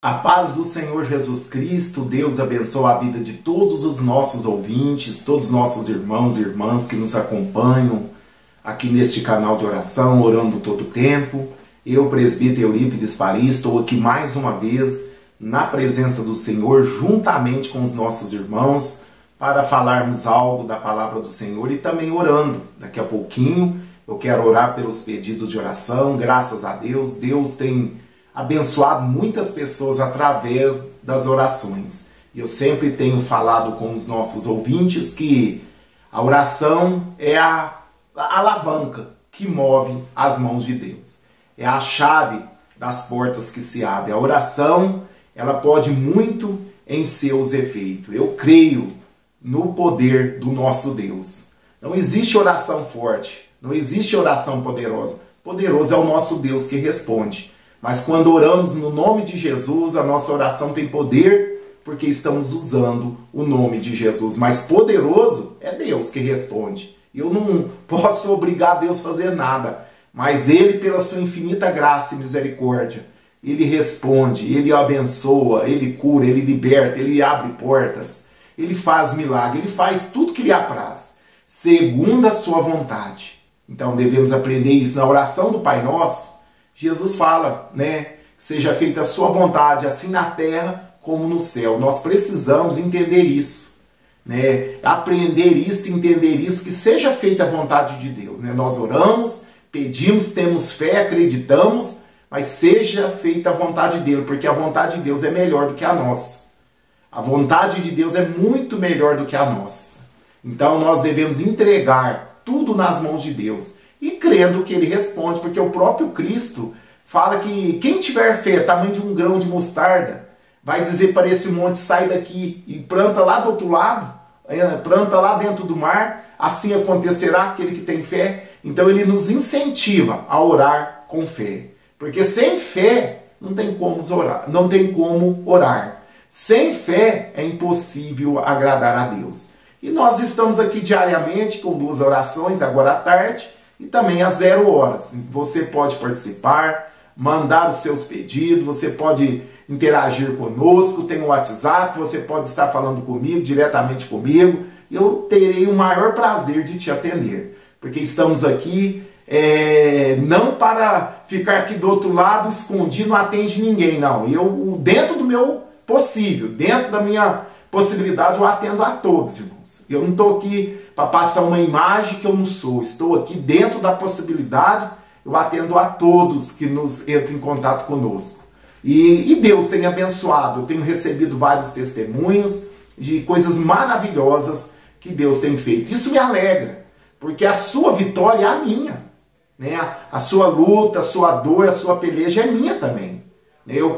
A paz do Senhor Jesus Cristo, Deus abençoe a vida de todos os nossos ouvintes, todos os nossos irmãos e irmãs que nos acompanham aqui neste canal de oração, orando todo o tempo. Eu, presbítero Eurípides Paris, estou aqui mais uma vez na presença do Senhor, juntamente com os nossos irmãos, para falarmos algo da palavra do Senhor e também orando. Daqui a pouquinho eu quero orar pelos pedidos de oração. Graças a Deus, Deus tem abençoado muitas pessoas através das orações. Eu sempre tenho falado com os nossos ouvintes que a oração é a alavanca que move as mãos de Deus. É a chave das portas que se abrem. A oração, ela pode muito em seus efeitos. Eu creio no poder do nosso Deus. Não existe oração forte, não existe oração poderosa. Poderoso é o nosso Deus que responde. Mas quando oramos no nome de Jesus, a nossa oração tem poder porque estamos usando o nome de Jesus. Mas poderoso é Deus que responde. Eu não posso obrigar Deus a fazer nada. Mas Ele, pela sua infinita graça e misericórdia, Ele responde, Ele abençoa, Ele cura, Ele liberta, Ele abre portas, Ele faz milagre, Ele faz tudo que lhe apraz, segundo a sua vontade. Então devemos aprender isso na oração do Pai Nosso. Jesus fala, seja feita a sua vontade, assim na terra como no céu. Nós precisamos entender isso, aprender isso, entender isso, que seja feita a vontade de Deus. Nós oramos, pedimos, temos fé, acreditamos, mas seja feita a vontade dele, porque a vontade de Deus é melhor do que a nossa. A vontade de Deus é muito melhor do que a nossa. Então nós devemos entregar tudo nas mãos de Deus. E crendo que Ele responde, porque o próprio Cristo fala que quem tiver fé, tamanho de um grão de mostarda, vai dizer para esse monte, sai daqui e planta lá do outro lado, planta lá dentro do mar, assim acontecerá aquele que tem fé. Então Ele nos incentiva a orar com fé, porque sem fé não tem como orar. Sem fé é impossível agradar a Deus. E nós estamos aqui diariamente com 2 orações, agora à tarde, e também às 0 horas. Você pode participar, mandar os seus pedidos, você pode interagir conosco, tem o WhatsApp, você pode estar falando comigo, diretamente comigo. Eu terei o maior prazer de te atender, porque estamos aqui não para ficar aqui do outro lado escondido, não atende ninguém, não. Eu, dentro do meu possível, dentro da minha possibilidade, eu atendo a todos, irmãos. Eu não estou aqui para passar uma imagem que eu não sou. Estou aqui dentro da possibilidade, eu atendo a todos que nos entram em contato conosco. E Deus tem abençoado. Eu tenho recebido vários testemunhos de coisas maravilhosas que Deus tem feito. Isso me alegra, porque a sua vitória é a minha. A sua luta, a sua dor, a sua peleja é minha também.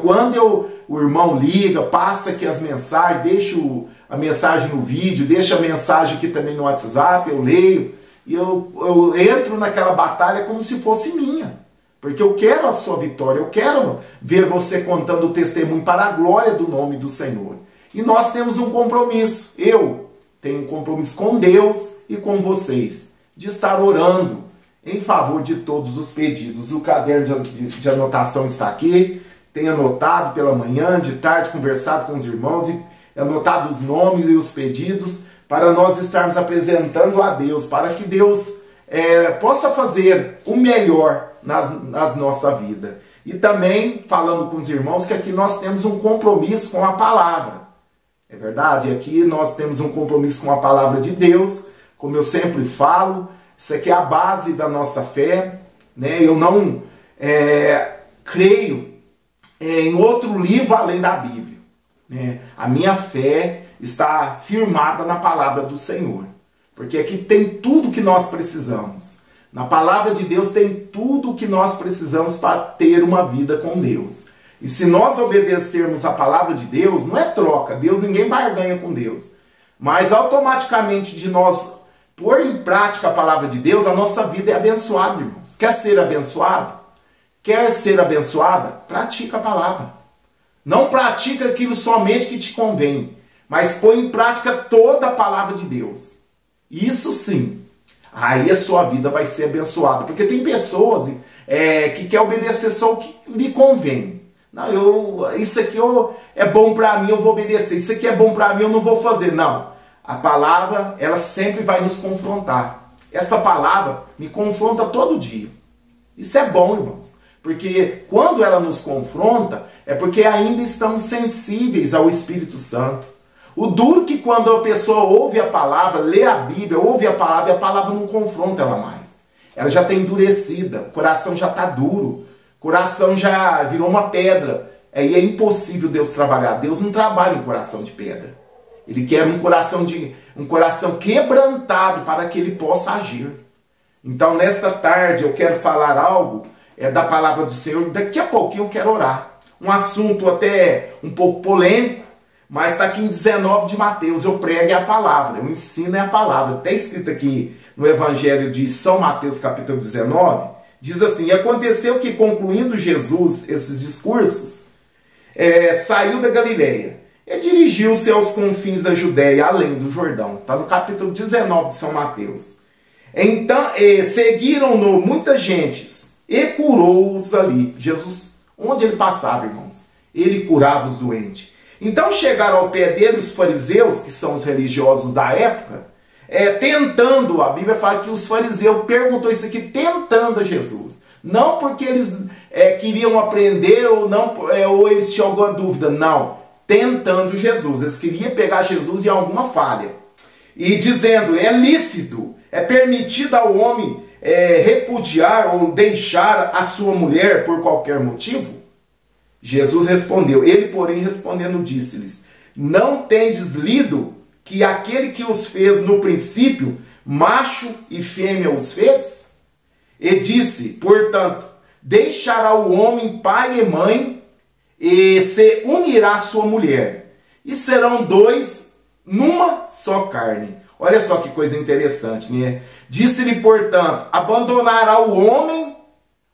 Quando o irmão liga, passa aqui as mensagens, deixo a mensagem no vídeo, deixo a mensagem aqui também no WhatsApp, eu leio, e eu entro naquela batalha como se fosse minha. Porque eu quero a sua vitória, eu quero ver você contando o testemunho para a glória do nome do Senhor. E nós temos um compromisso, eu tenho um compromisso com Deus e com vocês, de estar orando em favor de todos os pedidos. O caderno de anotação está aqui. Tenho anotado pela manhã, de tarde, conversado com os irmãos e anotado os nomes e os pedidos para nós estarmos apresentando a Deus, para que Deus possa fazer o melhor nas nossa vida. E também falando com os irmãos que aqui nós temos um compromisso com a palavra. É verdade? Aqui nós temos um compromisso com a palavra de Deus, como eu sempre falo, isso aqui é a base da nossa fé. Eu não creio em outro livro além da Bíblia. A minha fé está firmada na palavra do Senhor, porque aqui tem tudo que nós precisamos. Na palavra de Deus tem tudo que nós precisamos para ter uma vida com Deus. E se nós obedecermos a palavra de Deus, não é troca, ninguém barganha com Deus, mas automaticamente de nós pôr em prática a palavra de Deus, a nossa vida é abençoada, irmãos. Quer ser abençoado? Quer ser abençoada? Pratica a palavra. Não pratica aquilo somente que te convém, mas põe em prática toda a palavra de Deus. Isso sim, aí a sua vida vai ser abençoada. Porque tem pessoas que querem obedecer só o que lhe convém. Não, isso aqui é bom para mim, eu vou obedecer. Isso aqui é bom para mim, eu não vou fazer. Não. A palavra, ela sempre vai nos confrontar. Essa palavra me confronta todo dia. Isso é bom, irmãos. Porque quando ela nos confronta, é porque ainda estamos sensíveis ao Espírito Santo. O duro que quando a pessoa ouve a palavra, lê a Bíblia, ouve a palavra, e a palavra não confronta ela mais. Ela já está endurecida, o coração já está duro, o coração já virou uma pedra. Aí é impossível Deus trabalhar. Deus não trabalha em coração de pedra. Ele quer um coração quebrantado para que ele possa agir. Então, nesta tarde, eu quero falar algo da palavra do Senhor. Daqui a pouquinho eu quero orar. Um assunto até um pouco polêmico, mas está aqui em 19 de Mateus. Eu prego a palavra, eu ensino a palavra. Está escrito aqui no Evangelho de São Mateus, capítulo 19, diz assim: e aconteceu que, concluindo Jesus esses discursos, saiu da Galileia e dirigiu-se aos confins da Judéia, além do Jordão. Está no capítulo 19 de São Mateus. Então, seguiram-no muitas gentes e curou-os ali. Jesus, onde ele passava, irmãos, ele curava os doentes. Então chegaram ao pé dele os fariseus, que são os religiosos da época, tentando, a Bíblia fala que os fariseus perguntou isso aqui, tentando a Jesus. Não porque eles queriam aprender ou eles tinham alguma dúvida, não. Tentando Jesus. Eles queriam pegar Jesus em alguma falha. E dizendo, é lícito, é permitido ao homem repudiar ou deixar a sua mulher por qualquer motivo? Jesus respondeu. Ele, porém, respondendo, disse-lhes, não tendes lido que aquele que os fez no princípio, macho e fêmea os fez? E disse, portanto, deixará o homem pai e mãe, e se unirá à sua mulher, e serão dois numa só carne. Olha só que coisa interessante, né? Disse-lhe, portanto, abandonará o homem,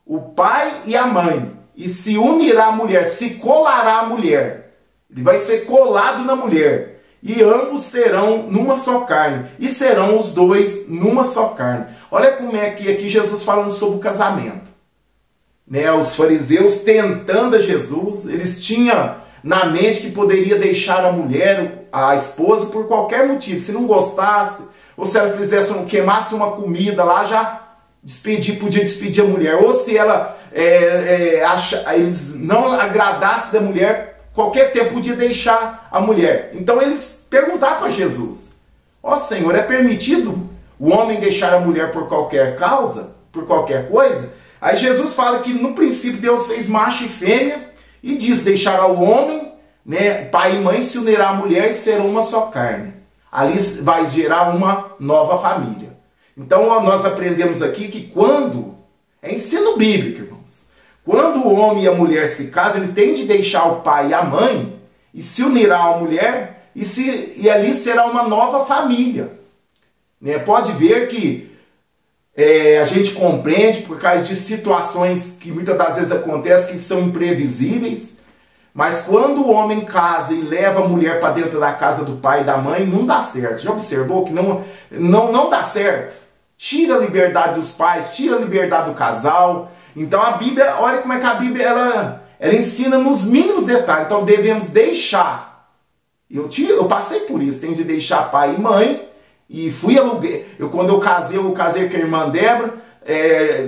o pai e a mãe, e se unirá à mulher, se colará à mulher. Ele vai ser colado na mulher. E ambos serão numa só carne. E serão os dois numa só carne. Olha como é que aqui Jesus falando sobre o casamento. Né? Os fariseus tentando a Jesus, eles tinham na mente que poderia deixar a mulher, a esposa, por qualquer motivo. Se não gostasse, ou se ela queimasse uma comida lá, já podia despedir a mulher. Ou se ela eles não agradassem da mulher, qualquer tempo podia deixar a mulher. Então eles perguntaram para Jesus, Senhor, é permitido o homem deixar a mulher por qualquer causa, por qualquer coisa? Aí Jesus fala que no princípio Deus fez macho e fêmea, e diz, deixará o homem, né, pai e mãe, se unirá à mulher e serão uma só carne. Ali vai gerar uma nova família. Então nós aprendemos aqui que quando, é ensino bíblico, irmãos, quando o homem e a mulher se casam, ele tem de deixar o pai e a mãe, e se unirá à mulher, e ali será uma nova família. Né? Pode ver que a gente compreende por causa de situações que muitas das vezes acontecem, que são imprevisíveis, mas quando o homem casa e leva a mulher para dentro da casa do pai e da mãe, não dá certo. Já observou que não dá certo? Tira a liberdade dos pais, tira a liberdade do casal. Então a Bíblia, olha como é que a Bíblia ela ensina nos mínimos detalhes. Então devemos deixar. Eu passei por isso, tem de deixar pai e mãe. E quando eu casei com a irmã Débora,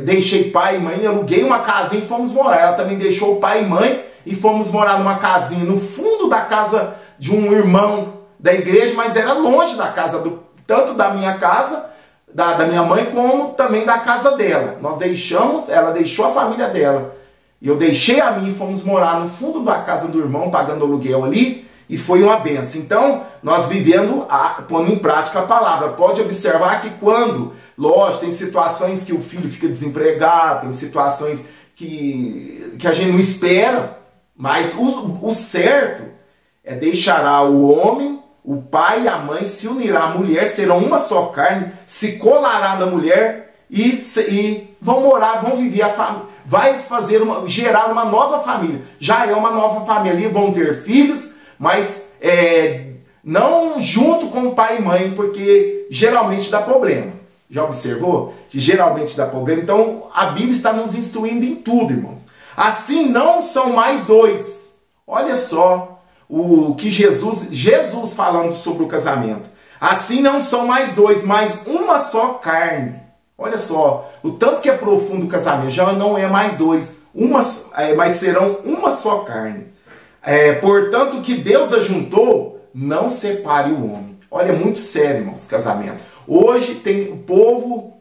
deixei pai e mãe, aluguei uma casinha e fomos morar. Ela também deixou o pai e mãe e fomos morar numa casinha no fundo da casa de um irmão da igreja, mas era longe da casa, tanto da minha casa, da minha mãe, como também da casa dela. Nós deixamos, ela deixou a família dela, e eu deixei a minha e fomos morar no fundo da casa do irmão, pagando aluguel ali, e foi uma benção. Então, nós vivendo, pondo em prática a palavra. Pode observar que quando, lógico, tem situações que o filho fica desempregado, tem situações que a gente não espera, mas o certo é deixará o homem, o pai e a mãe, se unirá à mulher, serão uma só carne, se colará na mulher e vão morar, vão viver a família. Vai gerar uma nova família. Já é uma nova família ali, vão ter filhos, mas não junto com o pai e mãe, porque geralmente dá problema. Já observou? Que geralmente dá problema. Então a Bíblia está nos instruindo em tudo, irmãos. Assim não são mais dois. Olha só o que Jesus falando sobre o casamento. Assim não são mais dois, mas uma só carne. Olha só, o tanto que é profundo o casamento. Já não é mais dois, mas serão uma só carne. Portanto, o que Deus ajuntou, não separe o homem. Olha, é muito sério, irmãos, casamento. Hoje o povo,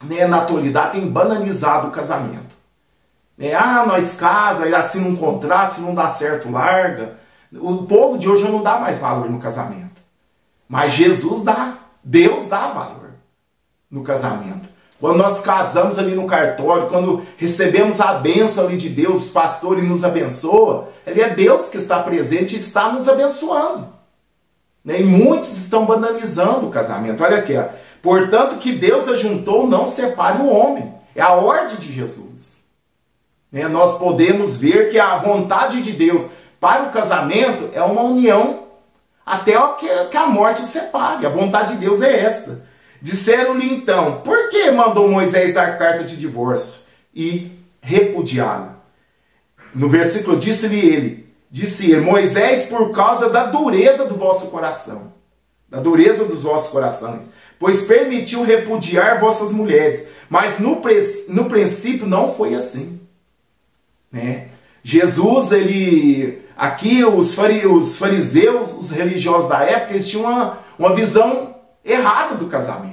né, na atualidade, tem banalizado o casamento. Nós casa, assina um contrato, se não dá certo, larga. O povo de hoje não dá mais valor no casamento. Mas Jesus dá, Deus dá valor no casamento. Quando nós casamos ali no cartório, quando recebemos a bênção ali de Deus, os pastores nos abençoam, é Deus que está presente e está nos abençoando. E muitos estão banalizando o casamento. Olha aqui, ó. Portanto, que Deus ajuntou, não separe o homem. É a ordem de Jesus. Nós podemos ver que a vontade de Deus para o casamento é uma união até que a morte os separe. A vontade de Deus é essa. Disseram-lhe então, por que mandou Moisés dar carta de divórcio e repudiá-la? No versículo disse ele, Moisés, por causa da dureza do vosso coração, da dureza dos vossos corações, pois permitiu repudiar vossas mulheres, mas no princípio não foi assim. Jesus, aqui os fariseus, os religiosos da época, eles tinham uma visão errada do casamento.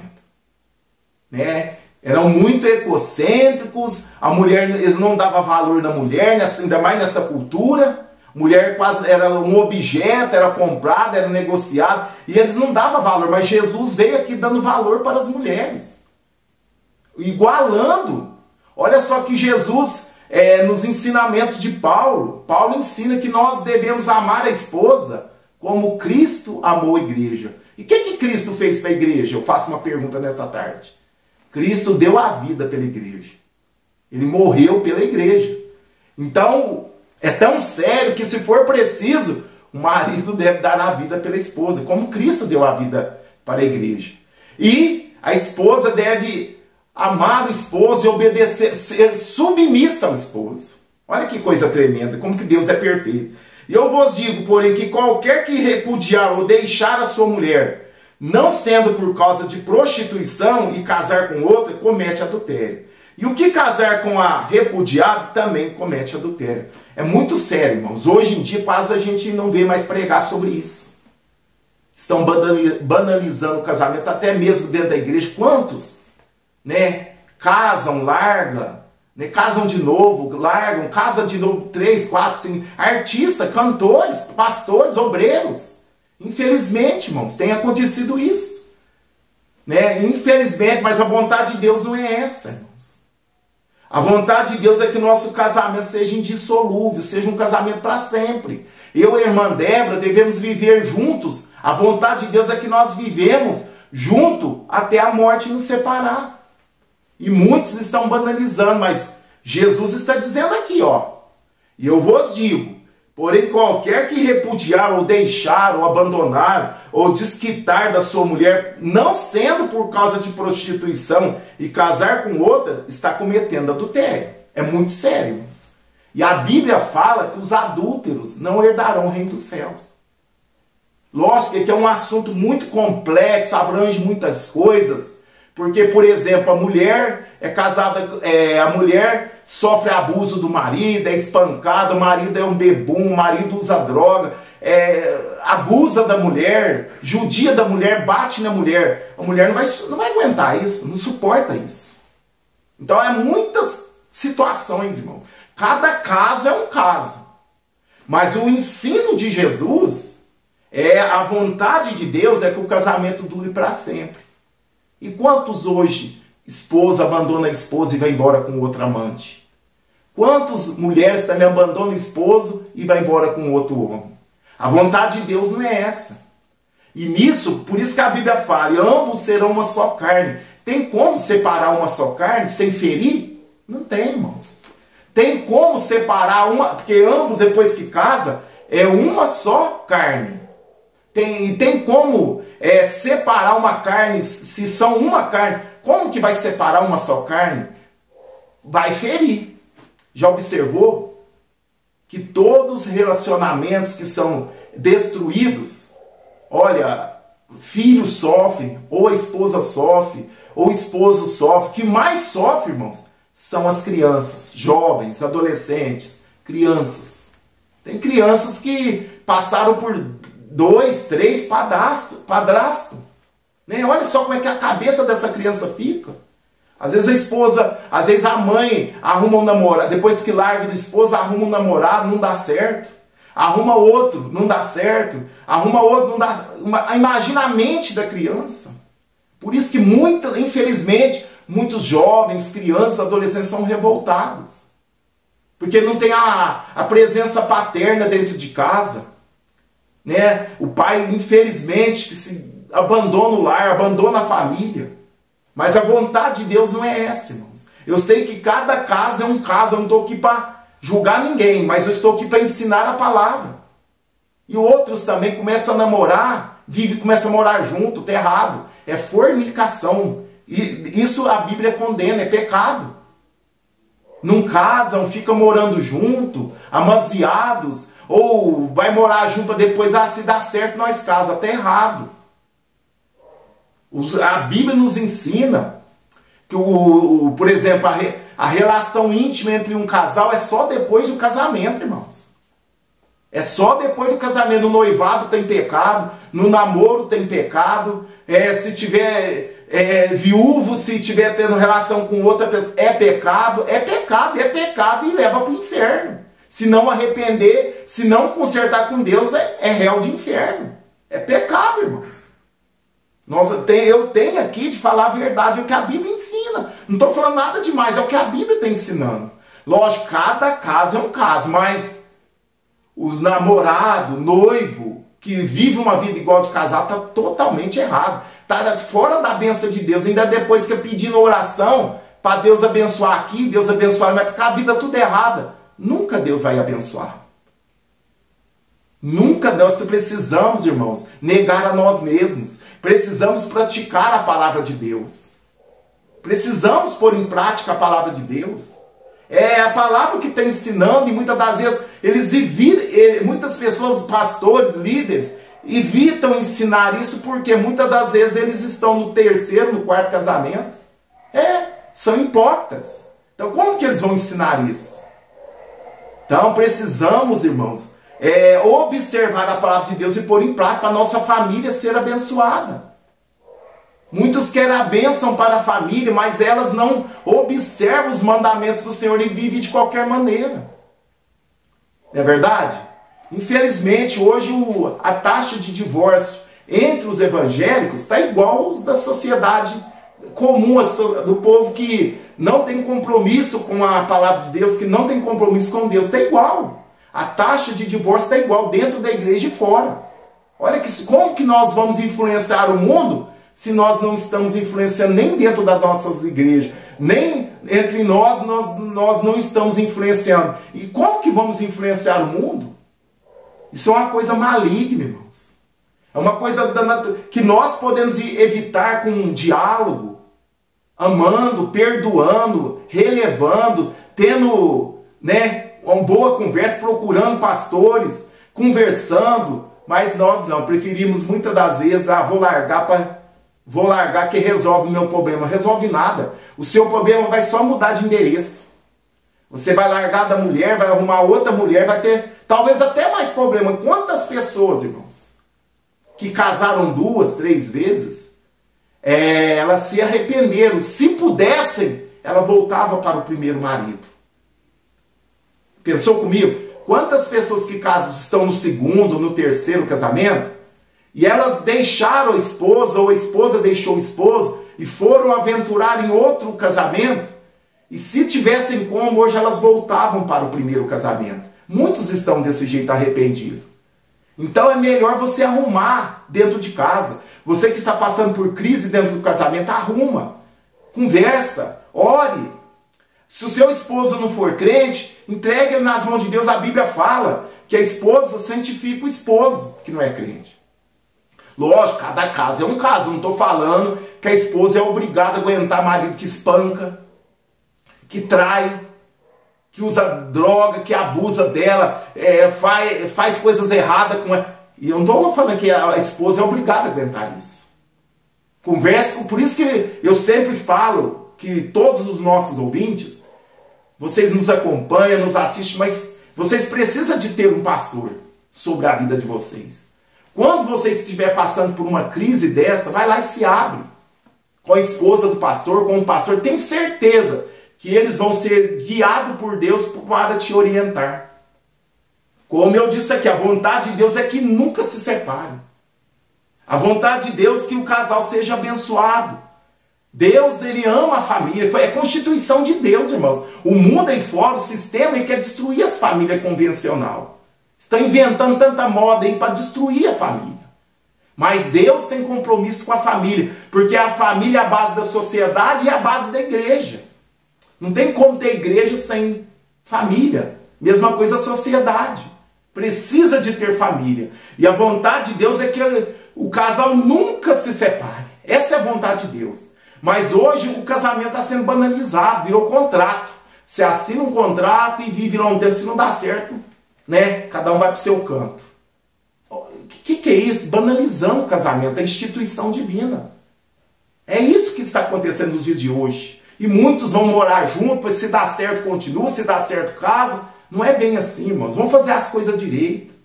Eram muito egocêntricos, eles não davam valor na mulher, ainda mais nessa cultura. A mulher quase era um objeto, era comprada, era negociada, e eles não davam valor, mas Jesus veio aqui dando valor para as mulheres. Igualando. Olha só que Jesus, nos ensinamentos de Paulo ensina que nós devemos amar a esposa como Cristo amou a igreja. E o que Cristo fez para a igreja? Eu faço uma pergunta nessa tarde. Cristo deu a vida pela igreja. Ele morreu pela igreja. Então, é tão sério que, se for preciso, o marido deve dar a vida pela esposa, como Cristo deu a vida para a igreja. E a esposa deve amar o esposo e obedecer, ser submissa ao esposo. Olha que coisa tremenda, como que Deus é perfeito. E eu vos digo, porém, que qualquer que repudiar ou deixar a sua mulher, não sendo por causa de prostituição, e casar com outra, comete adultério. E o que casar com a repudiada também comete adultério. É muito sério, irmãos. Hoje em dia quase a gente não vê mais pregar sobre isso. Estão banalizando o casamento, até mesmo dentro da igreja. Quantos, casam, largam, casam de novo, largam, casam de novo 3, 4, 5. Artistas, cantores, pastores, obreiros. Infelizmente, irmãos, tem acontecido isso. Infelizmente, mas a vontade de Deus não é essa, irmãos. A vontade de Deus é que o nosso casamento seja indissolúvel, seja um casamento para sempre. Eu e a irmã Débora devemos viver juntos. A vontade de Deus é que nós vivemos junto até a morte nos separar. E muitos estão banalizando, mas Jesus está dizendo aqui, e eu vos digo, porém, qualquer que repudiar, ou deixar, ou abandonar, ou desquitar da sua mulher, não sendo por causa de prostituição, e casar com outra, está cometendo adultério. É muito sério, irmãos. E a Bíblia fala que os adúlteros não herdarão o reino dos céus. Lógico que é um assunto muito complexo, abrange muitas coisas, porque, por exemplo, a mulher é casada, a mulher sofre abuso do marido, é espancada, o marido é um bebum, o marido usa droga, abusa da mulher, judia da mulher, bate na mulher. A mulher não vai aguentar isso, não suporta isso. Então, muitas situações, irmãos. Cada caso é um caso. Mas o ensino de Jesus, a vontade de Deus é que o casamento dure para sempre. E quantos hoje esposa abandona a esposa e vai embora com outro amante? Quantas mulheres também abandonam o esposo e vai embora com outro homem? A vontade de Deus não é essa. E nisso, por isso que a Bíblia fala, e ambos serão uma só carne. Tem como separar uma só carne sem ferir? Não tem, irmãos. Tem como separar uma, porque ambos depois que casa, é uma só carne. Tem como separar uma carne, se são uma carne, como que vai separar uma só carne? Vai ferir. Já observou que todos os relacionamentos que são destruídos, olha, filho sofre, ou a esposa sofre, ou o esposo sofre. O que mais sofre, irmãos, são as crianças, jovens, adolescentes, crianças. Tem crianças que passaram por 2, 3 padrasto. Né? Olha só como é que a cabeça dessa criança fica. Às vezes a esposa, às vezes a mãe arruma um namorado, depois que larga do esposo, arruma um namorado, não dá certo. Arruma outro, não dá certo. Arruma outro, não dá certo. Imagina a mente da criança. Por isso que, infelizmente, muitos jovens, crianças, adolescentes são revoltados. Porque não tem a presença paterna dentro de casa. Né? O pai, infelizmente, que se abandona o lar, abandona a família. Mas a vontade de Deus não é essa, irmãos. Eu sei que cada caso é um caso, eu não estou aqui para julgar ninguém, mas eu estou aqui para ensinar a palavra. E outros também começam a namorar, começam a morar junto, tá errado. É fornicação. E isso a Bíblia condena, é pecado. Não casam, ficam morando junto, amaziados, ou vai morar junto depois, se dá certo, nós casa, tá errado. A Bíblia nos ensina que, por exemplo, a relação íntima entre um casal é só depois do casamento, irmãos. É só depois do casamento. No noivado tem pecado, no namoro tem pecado, se tiver viúvo, se tiver tendo relação com outra pessoa, é pecado e leva para o inferno. Se não arrepender, se não consertar com Deus, é réu de inferno. É pecado, irmãos. Eu tenho aqui de falar a verdade, o que a Bíblia ensina. Não estou falando nada demais, é o que a Bíblia está ensinando. Lógico, cada caso é um caso, mas os namorados, noivo, que vive uma vida igual de casal, está totalmente errado. Está fora da bênção de Deus. Ainda depois que pedindo oração para Deus abençoar aqui, Deus abençoar, mas ficar a vida tudo errada. Nunca Deus vai abençoar. Nunca nós precisamos, irmãos, negar a nós mesmos. Precisamos praticar a palavra de Deus. Precisamos pôr em prática a palavra de Deus. É a palavra que está ensinando, e muitas das vezes muitas pessoas, pastores, líderes, evitam ensinar isso porque muitas das vezes eles estão no 3º, no 4º casamento. São hipócritas. Então como que eles vão ensinar isso? Então precisamos, irmãos, observar a palavra de Deus e pôr em prática para a nossa família ser abençoada. Muitos querem a bênção para a família, mas elas não observam os mandamentos do Senhor e vivem de qualquer maneira. Não é verdade? Infelizmente, hoje a taxa de divórcio entre os evangélicos está igual aos da sociedade comum, do povo que não tem compromisso com a palavra de Deus, que não tem compromisso com Deus. Está igual. A taxa de divórcio está igual dentro da igreja e fora. Olha como que nós vamos influenciar o mundo se nós não estamos influenciando nem dentro das nossas igrejas, nem entre nós não estamos influenciando. E como que vamos influenciar o mundo? Isso é uma coisa maligna, irmãos. É uma coisa que nós podemos evitar com um diálogo, amando, perdoando, relevando, tendo, uma boa conversa, procurando pastores, conversando, mas nós não, preferimos muitas das vezes, vou largar que resolve o meu problema. Resolve nada. O seu problema vai só mudar de endereço. Você vai largar da mulher, vai arrumar outra mulher, vai ter talvez até mais problema. Quantas pessoas, irmãos, que casaram 2, 3 vezes, elas se arrependeram. Se pudessem, ela voltava para o primeiro marido. Pensou comigo? Quantas pessoas que estão no 2º, no 3º casamento, e elas deixaram a esposa, ou a esposa deixou o esposo, e foram aventurar em outro casamento, e se tivessem como, hoje elas voltavam para o primeiro casamento. Muitos estão desse jeito arrependidos. Então é melhor você arrumar dentro de casa. Você que está passando por crise dentro do casamento, arruma, conversa, ore. Se o seu esposo não for crente, entregue ele nas mãos de Deus. A Bíblia fala que a esposa santifica o esposo que não é crente. Lógico, cada caso é um caso. Não estou falando que a esposa é obrigada a aguentar marido que espanca, que trai. que usa droga, que abusa dela, faz coisas erradas com ela. E eu não estou falando que a esposa é obrigada a aguentar isso. Conversa, por isso que eu sempre falo que todos os nossos ouvintes, vocês nos acompanham, nos assistem, mas vocês precisam de ter um pastor sobre a vida de vocês. Quando você estiver passando por uma crise dessa, vai lá e se abre com a esposa do pastor, com o pastor. Tenho certeza que eles vão ser guiados por Deus para te orientar. Como eu disse aqui, a vontade de Deus é que nunca se separem. A vontade de Deus é que o casal seja abençoado. Deus, ele ama a família. É constituição de Deus, irmãos. O mundo aí fora, o sistema, ele quer destruir as famílias convencionais. Estão inventando tanta moda aí para destruir a família. Mas Deus tem compromisso com a família. Porque a família é a base da sociedade e é a base da igreja. Não tem como ter igreja sem família. Mesma coisa a sociedade. Precisa de ter família. E a vontade de Deus é que o casal nunca se separe. Essa é a vontade de Deus. Mas hoje o casamento está sendo banalizado, virou contrato. Você assina um contrato e vive lá um tempo, se não dá certo, né? Cada um vai para o seu canto. O que é isso? Banalizando o casamento, a instituição divina. É isso que está acontecendo nos dias de hoje. E muitos vão morar juntos, se dá certo continua, se dá certo casa. Não é bem assim, irmãos. Vamos fazer as coisas direito.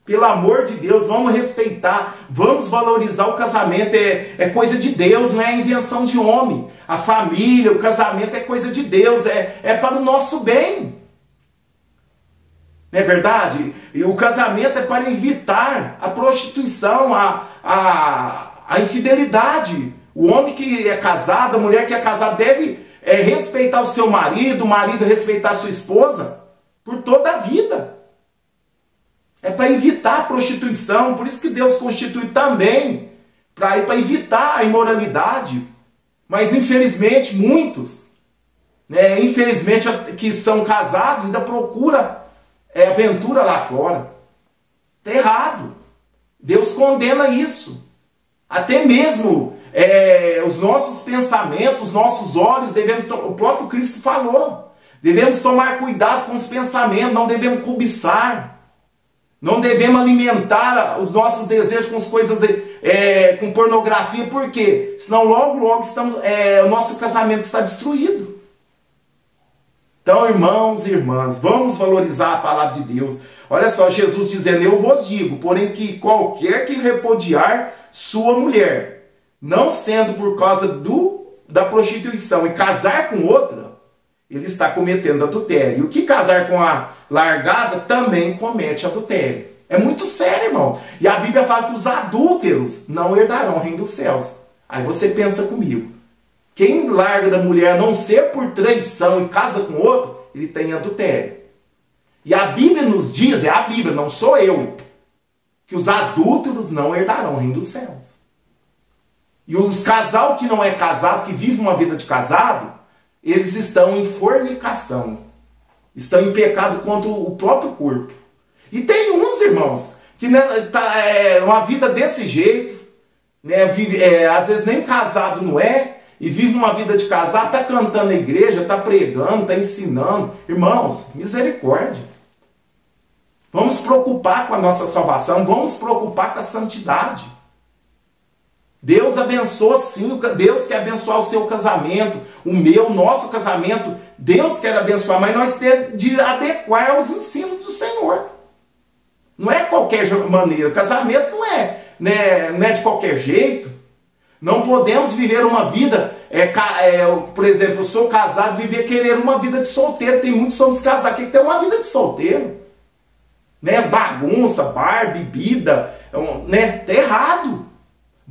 Pelo amor de Deus, vamos respeitar, vamos valorizar o casamento. É coisa de Deus, não é invenção de homem. A família, o casamento é coisa de Deus, é para o nosso bem. Não é verdade? E o casamento é para evitar a prostituição, a infidelidade. O homem que é casado, a mulher que é casada deve respeitar o seu marido, o marido respeitar a sua esposa por toda a vida. É para evitar a prostituição, por isso que Deus constitui também, para evitar a imoralidade. Mas infelizmente muitos, infelizmente que são casados ainda procuram aventura lá fora. Está errado. Deus condena isso. Até mesmo os nossos pensamentos, os nossos olhos, o próprio Cristo falou, devemos tomar cuidado com os pensamentos, não devemos cobiçar. Não devemos alimentar os nossos desejos com as coisas, com pornografia, por quê? Senão logo o nosso casamento está destruído. Então, irmãos e irmãs, vamos valorizar a palavra de Deus. Olha só, Jesus dizendo, eu vos digo, porém que qualquer que repudiar sua mulher, não sendo por causa da prostituição, e casar com outra, ele está cometendo adultério. E o que casar com a largada também comete adultério. É muito sério, irmão. E a Bíblia fala que os adúlteros não herdarão o reino dos céus. Aí você pensa comigo. Quem larga da mulher, a não ser por traição, e casa com outro, ele tem adultério. E a Bíblia nos diz, é a Bíblia, não sou eu, que os adúlteros não herdarão o reino dos céus. E os casal que não é casado, que vive uma vida de casado, eles estão em fornicação. Estão em pecado contra o próprio corpo. E tem uns, irmãos, que uma vida desse jeito, às vezes nem casado não é, e vive uma vida de casado, está cantando na igreja, está pregando, está ensinando. Irmãos, misericórdia. Vamos nos preocupar com a nossa salvação, vamos nos preocupar com a santidade. Deus abençoa sim, Deus quer abençoar o seu casamento, o nosso casamento, Deus quer abençoar, mas nós temos de adequar aos ensinos do Senhor. Não é qualquer maneira, casamento não é de qualquer jeito. Não podemos viver uma vida, por exemplo, eu sou casado, querer uma vida de solteiro, tem muitos que somos casados que tem uma vida de solteiro. Bagunça, bar, bebida, tá errado.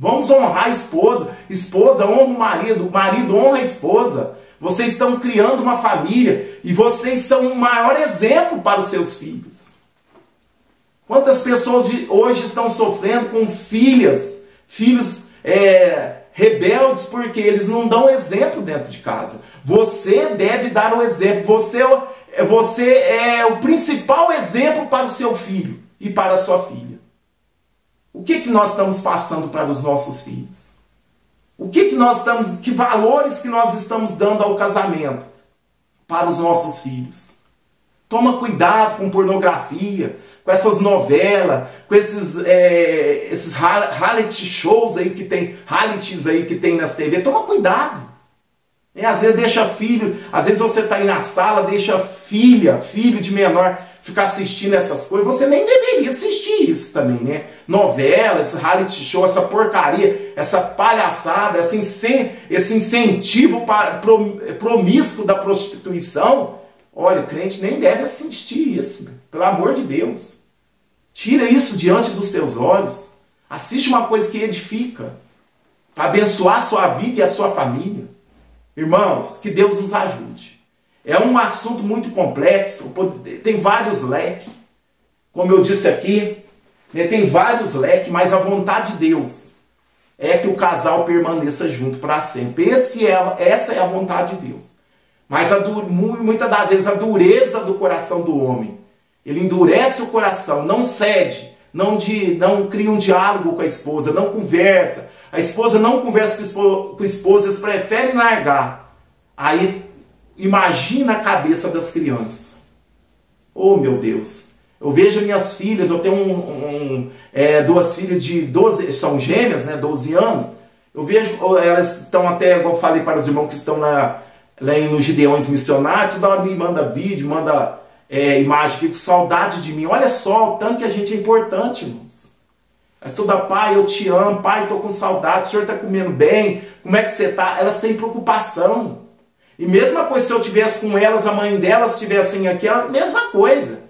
Vamos honrar a esposa, esposa honra o marido honra a esposa. Vocês estão criando uma família e vocês são o maior exemplo para os seus filhos. Quantas pessoas hoje estão sofrendo com filhos rebeldes porque eles não dão exemplo dentro de casa. Você deve dar o exemplo. Você é o principal exemplo para o seu filho e para a sua filha. O que nós estamos passando para os nossos filhos? Que valores que nós estamos dando ao casamento para os nossos filhos? Toma cuidado com pornografia, com essas novelas, com esses reality shows aí que tem, realities aí que tem nas TV. Toma cuidado. Às vezes deixa filho, às vezes você está aí na sala, deixa filho de menor ficar assistindo essas coisas. Você nem deveria assistir isso também, né? Novela, esse reality show, essa porcaria, essa palhaçada, esse incentivo promíscuo da prostituição. Olha, o crente nem deve assistir isso, né? Pelo amor de Deus. Tira isso diante dos seus olhos. Assiste uma coisa que edifica, para abençoar a sua vida e a sua família. Irmãos, que Deus nos ajude. É um assunto muito complexo, tem vários leques. Como eu disse aqui, né, tem vários leques, mas a vontade de Deus é que o casal permaneça junto para sempre. Essa é a vontade de Deus. Mas muitas das vezes a dureza do coração do homem, ele endurece o coração, não cede, não cria um diálogo com a esposa, não conversa. A esposa não conversa com o esposo, eles preferem largar. Aí, imagina a cabeça das crianças. Oh, meu Deus. Eu vejo minhas filhas, eu tenho duas filhas de 12, são gêmeas, né, 12 anos. Eu vejo, elas estão até, igual eu falei para os irmãos que estão lá nos Gideões Missionários, toda hora me manda vídeo, manda imagem aqui, com saudade de mim. Olha só o tanto que a gente é importante, irmãos. Mas toda, pai, eu te amo, pai, estou com saudade, o senhor está comendo bem, como é que você está? Elas têm preocupação. E mesma coisa se eu estivesse com elas, a mãe delas estivessem aqui, mesma coisa.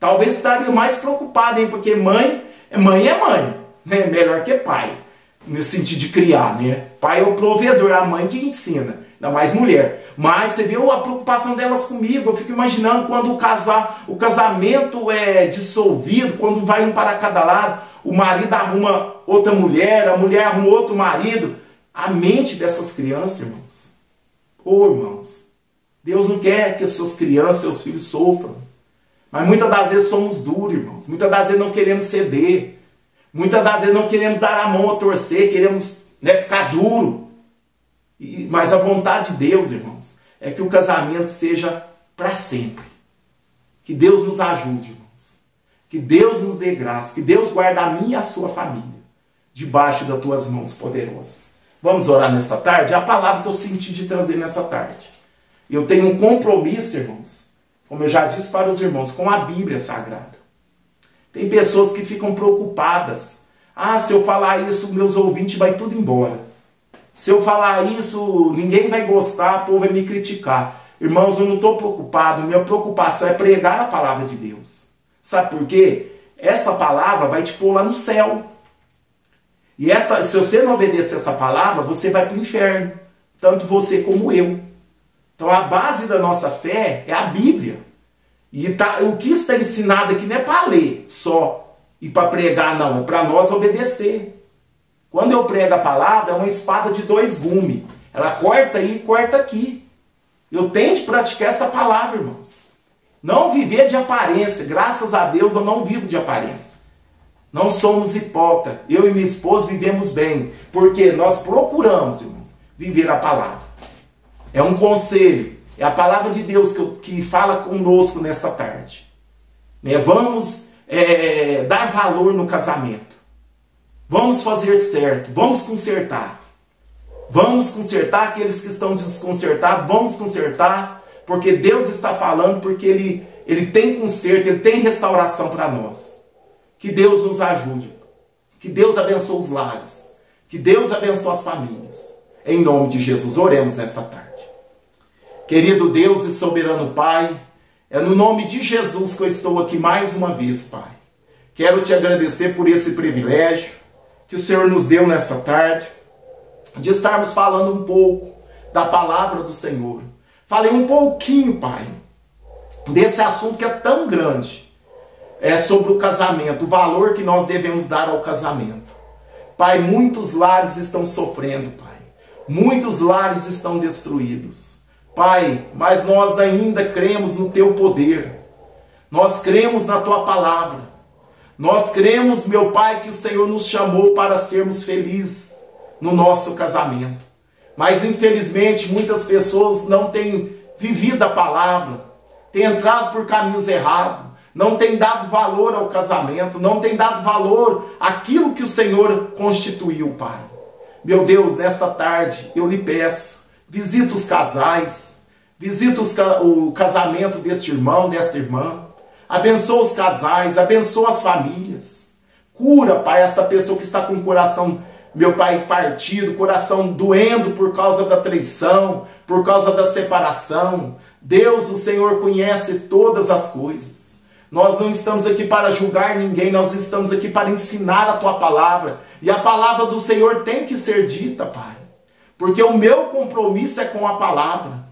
Talvez estaria mais preocupada, hein? Porque mãe é mãe, né? Melhor que pai, nesse sentido de criar, né? Pai é o provedor, a mãe que ensina, ainda mais mulher. Mas você viu a preocupação delas comigo, eu fico imaginando quando o casamento é dissolvido, quando vai um para cada lado, o marido arruma outra mulher, a mulher arruma outro marido. A mente dessas crianças, irmãos. Ô, irmãos, Deus não quer que as suas crianças, seus filhos sofram. Mas muitas das vezes somos duros, irmãos. Muitas das vezes não queremos ceder. Muitas das vezes não queremos dar a mão a torcer, queremos, né, ficar duro. Mas a vontade de Deus, irmãos, é que o casamento seja para sempre. Que Deus nos ajude, irmãos. Que Deus nos dê graça. Que Deus guarde a minha e a sua família debaixo das tuas mãos poderosas. Vamos orar nesta tarde? É a palavra que eu senti de trazer nessa tarde. Eu tenho um compromisso, irmãos, como eu já disse para os irmãos, com a Bíblia Sagrada. Tem pessoas que ficam preocupadas. Ah, se eu falar isso, meus ouvintes vai tudo embora. Se eu falar isso, ninguém vai gostar, o povo vai me criticar. Irmãos, eu não estou preocupado. Minha preocupação é pregar a palavra de Deus. Sabe por quê? Essa palavra vai te pôr lá no céu. E se você não obedecer essa palavra, você vai para o inferno. Tanto você como eu. Então a base da nossa fé é a Bíblia. E o que está ensinado aqui não é para ler só e para pregar, não. É para nós obedecer. Quando eu prego a palavra, é uma espada de 2 gumes. Ela corta aí e corta aqui. Eu tenho de praticar essa palavra, irmãos. Não viver de aparência. Graças a Deus eu não vivo de aparência. Não somos hipócritas. Eu e minha esposa vivemos bem. Porque nós procuramos, irmãos, viver a palavra. É um conselho. É a palavra de Deus que fala conosco nesta tarde. Vamos dar valor no casamento. Vamos fazer certo. Vamos consertar. Vamos consertar aqueles que estão desconcertados. Vamos consertar. Porque Deus está falando. Porque Ele tem conserto. Ele tem restauração para nós. Que Deus nos ajude. Que Deus abençoe os lares. Que Deus abençoe as famílias. Em nome de Jesus, oremos nesta tarde. Querido Deus e soberano Pai, é no nome de Jesus que eu estou aqui mais uma vez, Pai. Quero te agradecer por esse privilégio que o Senhor nos deu nesta tarde, de estarmos falando um pouco da palavra do Senhor. Falei um pouquinho, Pai, desse assunto que é tão grande. É sobre o casamento, o valor que nós devemos dar ao casamento. Pai, muitos lares estão sofrendo, Pai. Muitos lares estão destruídos. Pai, mas nós ainda cremos no Teu poder. Nós cremos na Tua palavra. Nós cremos, meu Pai, que o Senhor nos chamou para sermos felizes no nosso casamento. Mas, infelizmente, muitas pessoas não têm vivido a palavra, tem entrado por caminhos errados, não tem dado valor ao casamento, não tem dado valor àquilo que o Senhor constituiu, Pai. Meu Deus, nesta tarde eu lhe peço, visita os casais, visita o casamento deste irmão, desta irmã, abençoa os casais, abençoa as famílias. Cura, Pai, essa pessoa que está com o coração, meu Pai, partido, coração doendo por causa da traição, por causa da separação. Deus, o Senhor conhece todas as coisas. Nós não estamos aqui para julgar ninguém, nós estamos aqui para ensinar a Tua palavra. E a palavra do Senhor tem que ser dita, Pai. Porque o meu compromisso é com a palavra.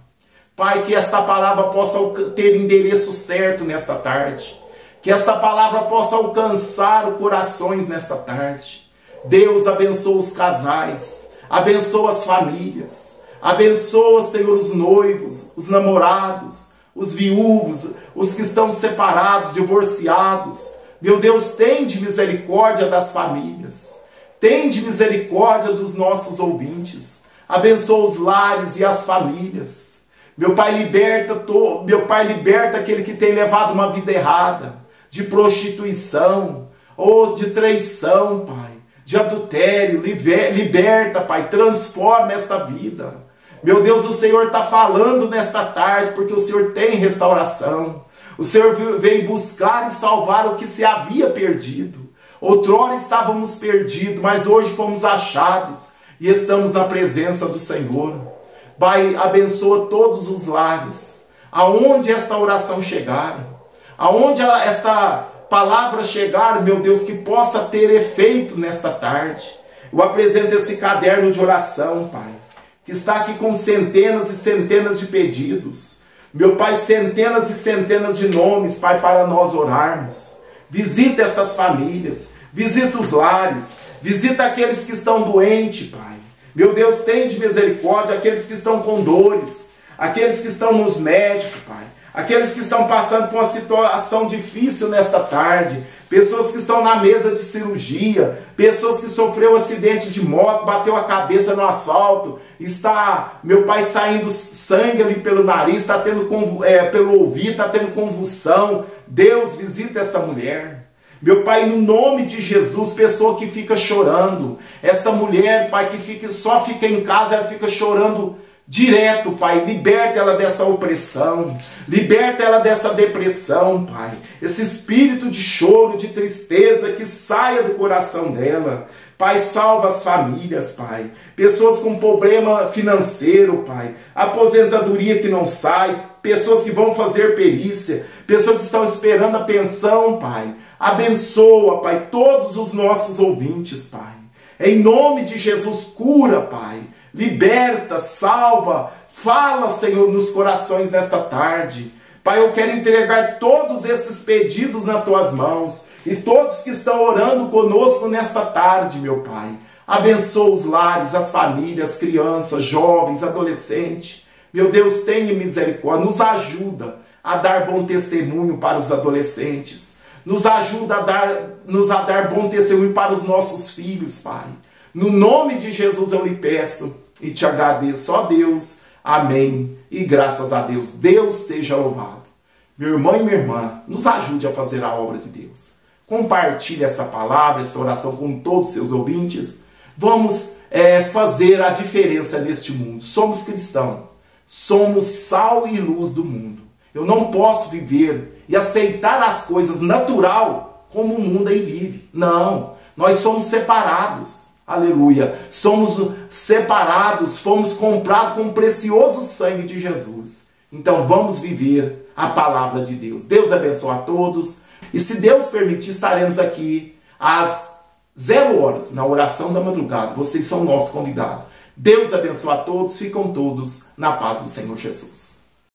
Pai, que esta palavra possa ter endereço certo nesta tarde. Que esta palavra possa alcançar os corações nesta tarde. Deus, abençoa os casais, abençoa as famílias, abençoa, Senhor, os noivos, os namorados, os viúvos, os que estão separados, divorciados. Meu Deus, tende misericórdia das famílias, tende misericórdia dos nossos ouvintes, abençoa os lares e as famílias. Meu Pai, liberta aquele que tem levado uma vida errada, de prostituição, ou de traição, Pai, de adultério. Liberta, Pai, transforma esta vida. Meu Deus, o Senhor está falando nesta tarde, porque o Senhor tem restauração. O Senhor veio buscar e salvar o que se havia perdido. Outrora estávamos perdidos, mas hoje fomos achados e estamos na presença do Senhor. Pai, abençoa todos os lares, aonde esta oração chegar, aonde esta palavra chegar, meu Deus, que possa ter efeito nesta tarde. Eu apresento esse caderno de oração, Pai, que está aqui com centenas e centenas de pedidos. Meu Pai, centenas e centenas de nomes, Pai, para nós orarmos. Visita essas famílias, visita os lares, visita aqueles que estão doentes, Pai. Meu Deus, tende misericórdia aqueles que estão com dores, aqueles que estão nos médicos, Pai. Aqueles que estão passando por uma situação difícil nesta tarde, pessoas que estão na mesa de cirurgia, pessoas que sofreu um acidente de moto, bateu a cabeça no asfalto, está, meu Pai, saindo sangue ali pelo nariz, está tendo pelo ouvido, está tendo convulsão. Deus, visita essa mulher. Meu Pai, no nome de Jesus, pessoa que fica chorando, essa mulher, Pai, que só fica em casa, ela fica chorando direto, Pai, liberta ela dessa opressão, liberta ela dessa depressão, Pai, esse espírito de choro, de tristeza, que saia do coração dela. Pai, salva as famílias, Pai, pessoas com problema financeiro, Pai, aposentadoria que não sai, pessoas que vão fazer perícia, pessoas que estão esperando a pensão, Pai. Abençoa, Pai, todos os nossos ouvintes, Pai, em nome de Jesus. Cura, Pai, liberta, salva, fala, Senhor, nos corações nesta tarde. Pai, eu quero entregar todos esses pedidos nas Tuas mãos e todos que estão orando conosco nesta tarde, meu Pai. Abençoa os lares, as famílias, crianças, jovens, adolescentes. Meu Deus, tenha misericórdia, nos ajuda a dar bom testemunho para os adolescentes. Nos ajuda a dar bom testemunho para os nossos filhos, Pai. No nome de Jesus eu lhe peço e te agradeço, ó Deus. Amém. E graças a Deus. Deus seja louvado. Meu irmão e minha irmã, nos ajude a fazer a obra de Deus. Compartilhe essa palavra, essa oração com todos os seus ouvintes. Vamos fazer a diferença neste mundo. Somos cristãos. Somos sal e luz do mundo. Eu não posso viver e aceitar as coisas natural como o mundo aí vive. Não. Nós somos separados. Aleluia. Somos separados, fomos comprados com o precioso sangue de Jesus. Então vamos viver a palavra de Deus. Deus abençoe a todos. E se Deus permitir, estaremos aqui às 0 horas, na oração da madrugada. Vocês são nossos convidados. Deus abençoe a todos. Ficam todos na paz do Senhor Jesus.